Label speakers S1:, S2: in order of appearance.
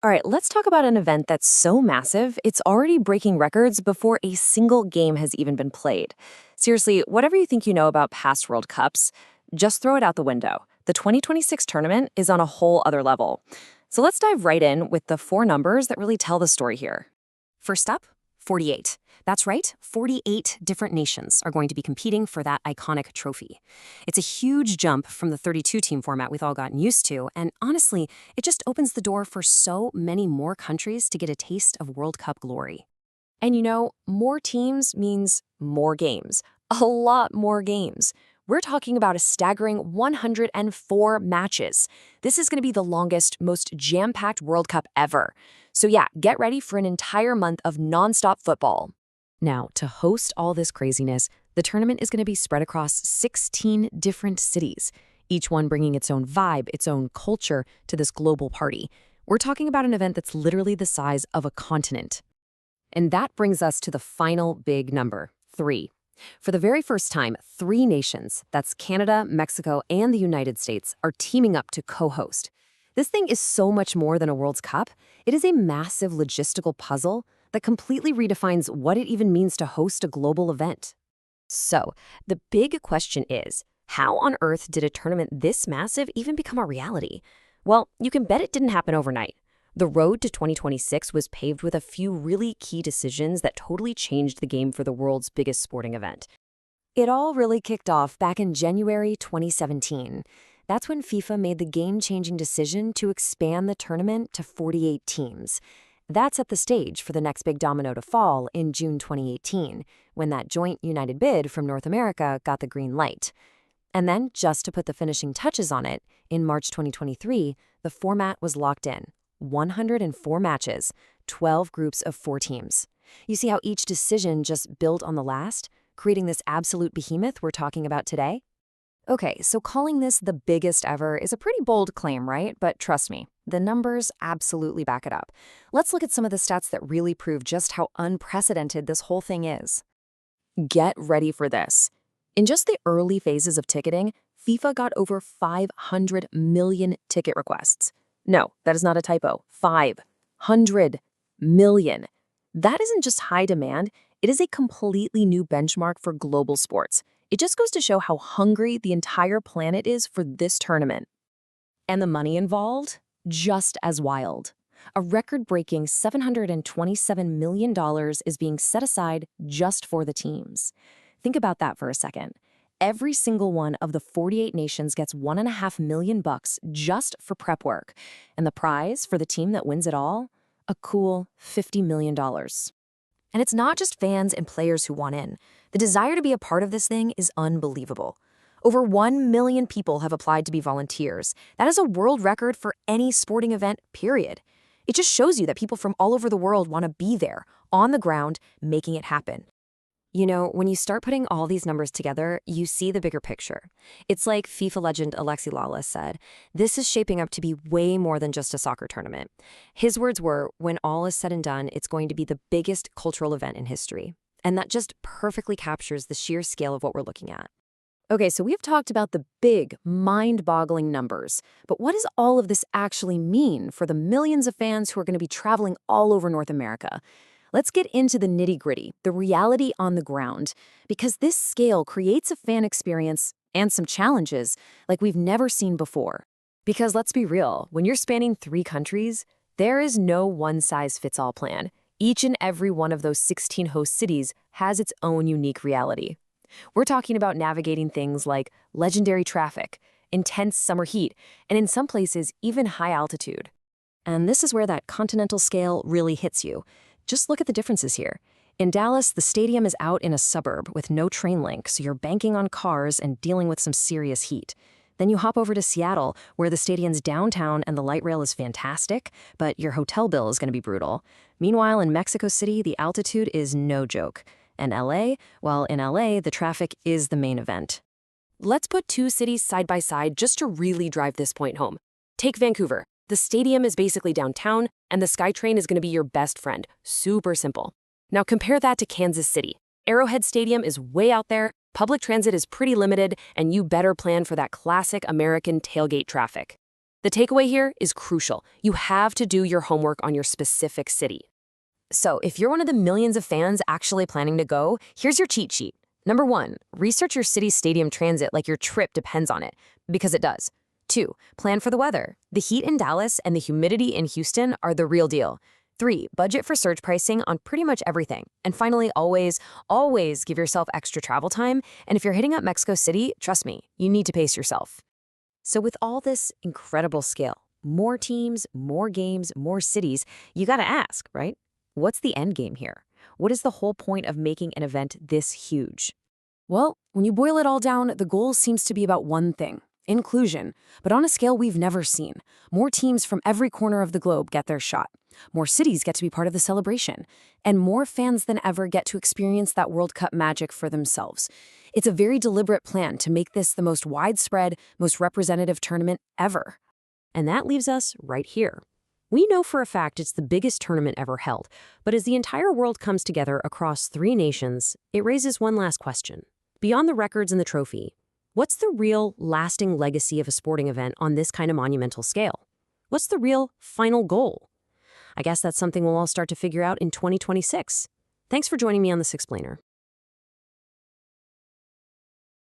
S1: All right, let's talk about an event that's so massive, it's already breaking records before a single game has even been played. Seriously, whatever you think you know about past World Cups, just throw it out the window. The 2026 tournament is on a whole other level. So let's dive right in with the four numbers that really tell the story here. First up, 48. That's right, 48 different nations are going to be competing for that iconic trophy. It's a huge jump from the 32-team format we've all gotten used to, and honestly, it just opens the door for so many more countries to get a taste of World Cup glory. And more teams means more games. A lot more games. We're talking about a staggering 104 matches. This is going to be the longest, most jam-packed World Cup ever. So yeah, get ready for an entire month of nonstop football. Now, to host all this craziness, the tournament is going to be spread across 16 different cities, each one bringing its own vibe, its own culture to this global party. We're talking about an event that's literally the size of a continent. And that brings us to the final big number, 3. For the very first time, 3 nations, that's Canada, Mexico, and the United States, are teaming up to co-host. This thing is so much more than a World Cup. It is a massive logistical puzzle that completely redefines what it even means to host a global event. So, the big question is, how on earth did a tournament this massive even become a reality? Well, you can bet it didn't happen overnight. The road to 2026 was paved with a few really key decisions that totally changed the game for the world's biggest sporting event. It all really kicked off back in January 2017. That's when FIFA made the game-changing decision to expand the tournament to 48 teams. That set the stage for the next big domino to fall in June 2018, when that joint United bid from North America got the green light. And then, just to put the finishing touches on it, in March 2023, the format was locked in. 104 matches, 12 groups of 4 teams. You see how each decision just built on the last, creating this absolute behemoth we're talking about today? Okay, so calling this the biggest ever is a pretty bold claim, right? But trust me, the numbers absolutely back it up. Let's look at some of the stats that really prove just how unprecedented this whole thing is. Get ready for this. In just the early phases of ticketing, FIFA got over 500 million ticket requests. No, that is not a typo. 500 million. That isn't just high demand, it is a completely new benchmark for global sports. It just goes to show how hungry the entire planet is for this tournament. And the money involved? Just as wild. A record-breaking $727 million is being set aside just for the teams. Think about that for a second. Every single one of the 48 nations gets $1.5 million just for prep work. And the prize for the team that wins it all? A cool $50 million. And it's not just fans and players who want in. The desire to be a part of this thing is unbelievable. Over 1 million people have applied to be volunteers. That is a world record for any sporting event, period. It just shows you that people from all over the world want to be there, on the ground, making it happen. When you start putting all these numbers together, you see the bigger picture. It's like FIFA legend Alexi Lalas said, this is shaping up to be way more than just a soccer tournament. His words were, when all is said and done, it's going to be the biggest cultural event in history. And that just perfectly captures the sheer scale of what we're looking at. Okay, so we've talked about the big, mind-boggling numbers. But what does all of this actually mean for the millions of fans who are going to be traveling all over North America? Let's get into the nitty-gritty, the reality on the ground, because this scale creates a fan experience and some challenges like we've never seen before. Because let's be real, when you're spanning 3 countries, there is no one-size-fits-all plan. Each and every one of those 16 host cities has its own unique reality. We're talking about navigating things like legendary traffic, intense summer heat, and in some places, even high altitude. And this is where that continental scale really hits you. Just look at the differences here. In Dallas, the stadium is out in a suburb with no train link, so you're banking on cars and dealing with some serious heat. Then you hop over to Seattle, where the stadium's downtown and the light rail is fantastic, but your hotel bill is going to be brutal. Meanwhile, in Mexico City, the altitude is no joke. And LA? Well, in LA, the traffic is the main event. Let's put 2 cities side by side just to really drive this point home. Take Vancouver. The stadium is basically downtown, and the SkyTrain is going to be your best friend. Super simple. Now compare that to Kansas City. Arrowhead Stadium is way out there, public transit is pretty limited, and you better plan for that classic American tailgate traffic. The takeaway here is crucial. You have to do your homework on your specific city. So, if you're one of the millions of fans actually planning to go, here's your cheat sheet. Number 1, research your city's stadium transit like your trip depends on it, because it does. 2, plan for the weather. The heat in Dallas and the humidity in Houston are the real deal. 3, budget for surge pricing on pretty much everything. And finally, always give yourself extra travel time. And if you're hitting up Mexico City, trust me, you need to pace yourself. So with all this incredible scale, more teams, more games, more cities, you gotta ask, right? What's the end game here? What is the whole point of making an event this huge? Well, when you boil it all down, the goal seems to be about one thing: inclusion, but on a scale we've never seen. More teams from every corner of the globe get their shot. More cities get to be part of the celebration. And more fans than ever get to experience that World Cup magic for themselves. It's a very deliberate plan to make this the most widespread, most representative tournament ever. And that leaves us right here. We know for a fact it's the biggest tournament ever held, but as the entire world comes together across 3 nations, it raises one last question. Beyond the records and the trophy, what's the real, lasting legacy of a sporting event on this kind of monumental scale? What's the real, final goal? I guess that's something we'll all start to figure out in 2026. Thanks for joining me on this explainer.